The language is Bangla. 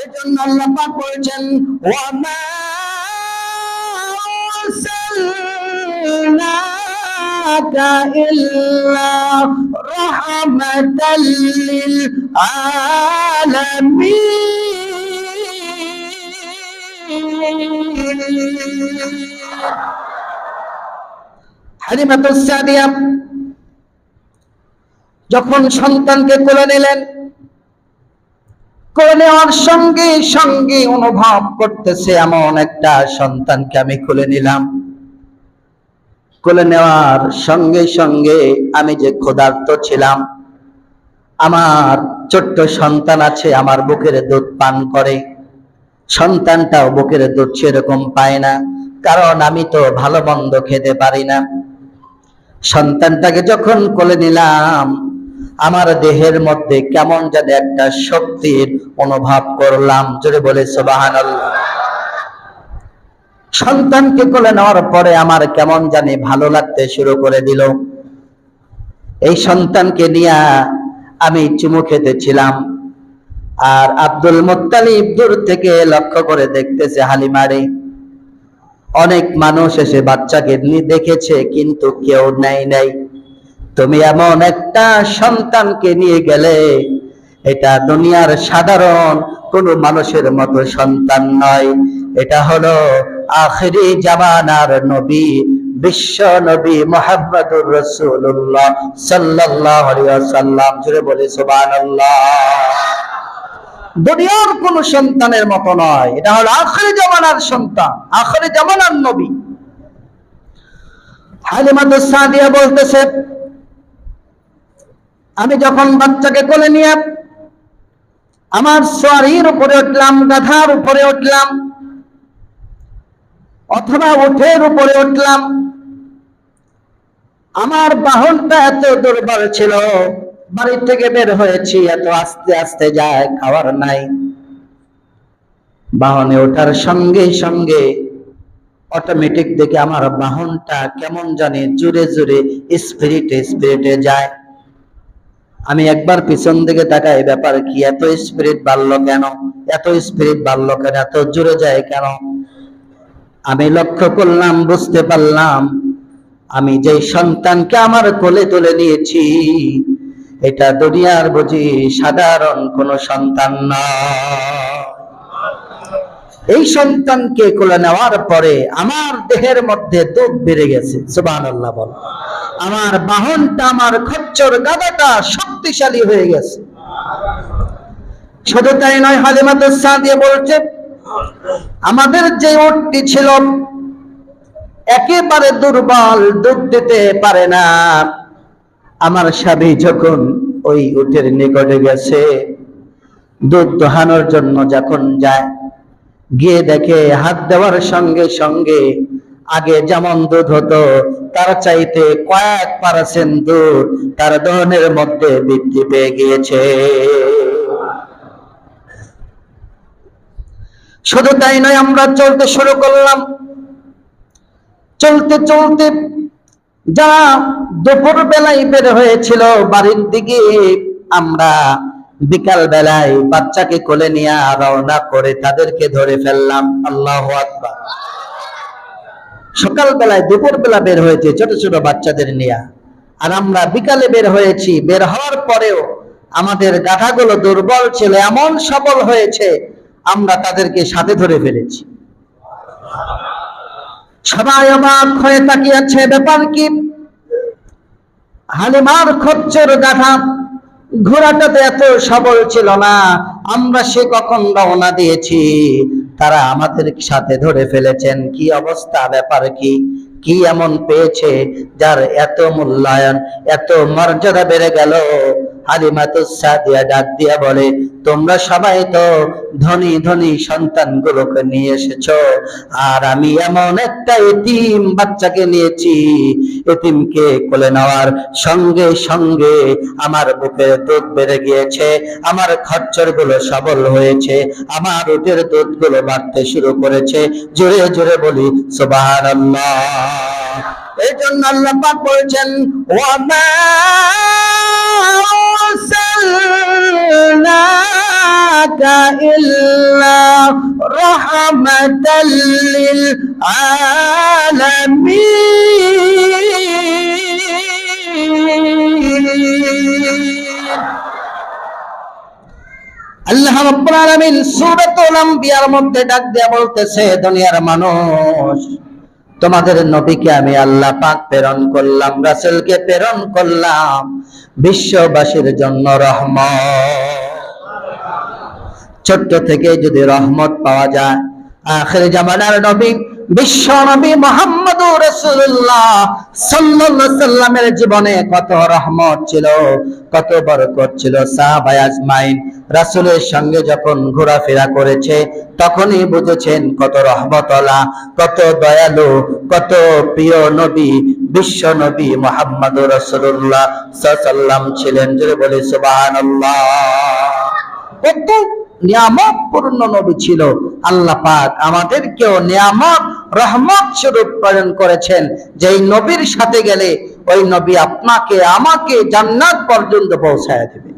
এই জন্য আল্লাহ পাক বলেছেন ওয়া মা আরসালনাকা ইল্লা রাহমাতাল লিল আলামিন। হালিমাতুস সাদিয়া যখন সন্তানকে কোলে নিলেন, কোলে নেওয়ার সঙ্গে সঙ্গে অনুভব করতেছে এমন একটা সন্তানকে আমি কোলে নিলাম। কোলে নেওয়ার সঙ্গে সঙ্গে আমি যে ক্ষুধার্ত ছিলাম, আমার ছোট্ট সন্তান আছে, আমার বুকের দুধ পান করে, সন্তানটাও বুকের দুধ সেরকম পায় না, কারণ আমি তো ভালো মন্দ খেতে পারি না। সন্তানটাকে যখন কোলে নিলাম, আমার দেহের মধ্যে কেমন যেন একটা শক্তির অনুভব করলাম। জোরে বলে সুবহানাল্লাহ। সন্তানকে কোলে নেওয়ার পরে আমার কেমন জানি ভালো লাগতে শুরু করে দিল। এই সন্তানকে নিয়ে আমি চুমু খেতেছিলাম, আর আব্দুল মুত্তালিব দূর থেকে লক্ষ্য করে দেখতেছে হালিমারে। অনেক মানুষ এসে বাচ্চাকে নিয়ে দেখেছে, কিন্তু কেউ নেয় নাই। তুমি এমন একটা সন্তানকে নিয়ে গেলে, এটা দুনিয়ার সাধারণ কোন মানুষের মতো সন্তান নয়, এটা হলো আখিরি জামানার নবী, বিশ্ব নবী মুহাম্মদুর রাসূলুল্লাহ সাল্লাল্লাহু আলাইহি ওয়াসাল্লাম। জোরে বলে সুবহানাল্লাহ। দুনিয়ার কোন সন্তানের মতো নয়, এটা হলো আখিরি জামানার সন্তান, আখিরি জামানার নবী। হালিমাতুস সাদিয়া বলতেছে, আমি যখন বাচ্চাকে কোলে নিয়ে আমার সওয়ারির উপরে উঠলাম, গাধার উপরে উঠলাম অথবা উটের উপরে উঠলাম, আমার বাহনটা এত দুর্বল ছিল, বাড়ি থেকে বের হয়েছি এত আস্তে আস্তে যায়, খাওয়ার নাই। বাহনে ওঠার সঙ্গে সঙ্গে অটোমেটিক দেখে আমার বাহনটা কেমন জানি জোরে জোরে স্পিরিটে স্পিরিটে যায়। আমি একবার পিছন দিকে তাকাই, ব্যাপার কি, এত স্পিরিট বাড়লো কেন, এত স্পিরিট বাড়লো কেন, এত জোরে যায় কেন? আমি লক্ষ্য করলাম, বুঝতে পারলাম, আমি যে সন্তানকে আমার কোলে তুলে নিয়েছি, এটা দুনিয়ার বুঝি সাধারণ কোন সন্তান না। এই সন্তানকে কোলে নেওয়ার পরে আমার দেহের মধ্যে দুধ বেড়ে গেছে। সুবহানাল্লাহ বল। আমার বাহনটা, আমার খচ্চর গাধাটা শক্তিশালী হয়ে গেছে। শুধু তাই নয়, হালিমাতুস সাদিয়া বলছে, আমাদের যে উটটি ছিল একেবারে দুর্বল, দুধ দিতে পারে না। আমার স্বামী যখন ওই উটের নিকটে গেছে, দুধ দোহানোর জন্য যখন যায়, গিয়ে দেখে হাত দেওয়ার সঙ্গে সঙ্গে আগে যেমন দুধ হতো তার চাইতে কয়েক পার্সেন্ট দুধ তার দহনের মধ্যে বৃদ্ধি পেয়ে গিয়েছে। শুধু তাই নয়, আমরা চলতে শুরু করলাম। চলতে চলতে যারা দুপুর বেলায় বের হয়েছিল বাড়ির দিকে, আমরা বিকাল বেলায় বাচ্চাকে কোলে নিয়ে রওনা করে তাদেরকে ধরে ফেললাম। আল্লাহু আকবার। সকাল বেলায় দুপুর বেলা বের হয়েছে ছোট ছোট বাচ্চাদের নিয়ে, আর আমরা বিকালে বের হয়েছি। বের হওয়ার পরেও আমাদের গাধাগুলো দুর্বল ছিল, এমন সবল হয়েছে আমরা তাদেরকে সাথে ধরে ফেলেছি। সবাই অবাক হয়ে তাকিয়েছে, ব্যাপার কি? হালিমার খচ্চর গাধা ঘোড়াটাতে এত সবল ছিল না, আমরা সে কখন রওনা দিয়েছি, তারা আমাদের সাথে ধরে ফেলেছেন। কি অবস্থা, ব্যাপার কি? কি এমন পেয়েছে যার এত মূল্যায়ন, এত মর্যাদা বেড়ে গেল? হালিমাতুস সাদিয়া ডাক দিয়া বলে, তোমরা সবাই তো ধনী ধনী সন্তানগুলোকে নিয়ে এসেছো, আর আমি এমন একটা এতিম বাচ্চাকে নিয়েছি। এতিমকে কোলে নেওয়ার সঙ্গে সঙ্গে আমার বুকের দুধ বেড়ে গিয়েছে, আমার খচ্চর গুলো সবল হয়েছে, আমার উটের দুধ গুলো বাড়তে শুরু করেছে। জোরে জোরে বলি সুবহানাল্লাহ। এই জন্য আল্লাহ পাক বলেছেন, ওয়া মা আরসালনাকা ইল্লা রাহমাতাল লিল আলামিন। আল্লাহ রাব্বুল আলামিন সূরাতুল আম্বিয়ার মধ্যে ডাক দিয়ে বলতেছে, দুনিয়ার মানুষ, তোমাদের নবীকে আমি আল্লাহ পাক প্রেরণ করলাম, রাসূলকে প্রেরণ করলাম বিশ্ববাসীর জন্য রহমত। ছোট্ট থেকে যদি রহমত পাওয়া যায়, আখির জামানার নবী বিশ্ব নবী মুহাম্মদুর রাসূলুল্লাহ সাল্লাল্লাহু আলাইহি সাল্লামের জীবনে কত রহমত ছিল, কত বরকত ছিল। সাহাবায়ে আজমাইন রাসূলের সঙ্গে যখন ঘোরাফেরা করেছে তখনই বুঝেছেন কত রহমতওয়ালা, কত দয়ালু, কত প্রিয় নবী বিশ্ব নবী মুহাম্মদুর রাসূলুল্লাহ সাল্লাল্লাহু আলাইহি সাল্লাম ছিলেন। জোরে বলি সুবহানাল্লাহ। কত নিয়ামত পূর্ণ নবী ছিল। আল্লাহ পাক আমাদেরকেও নিয়ামত রহমত স্বরূপ প্রেরণ করেছেন, যেই নবীর সাথে গেলে ওই নবী আপনাকে আমাকে জান্নাত পর্যন্ত পৌঁছায় দেবে।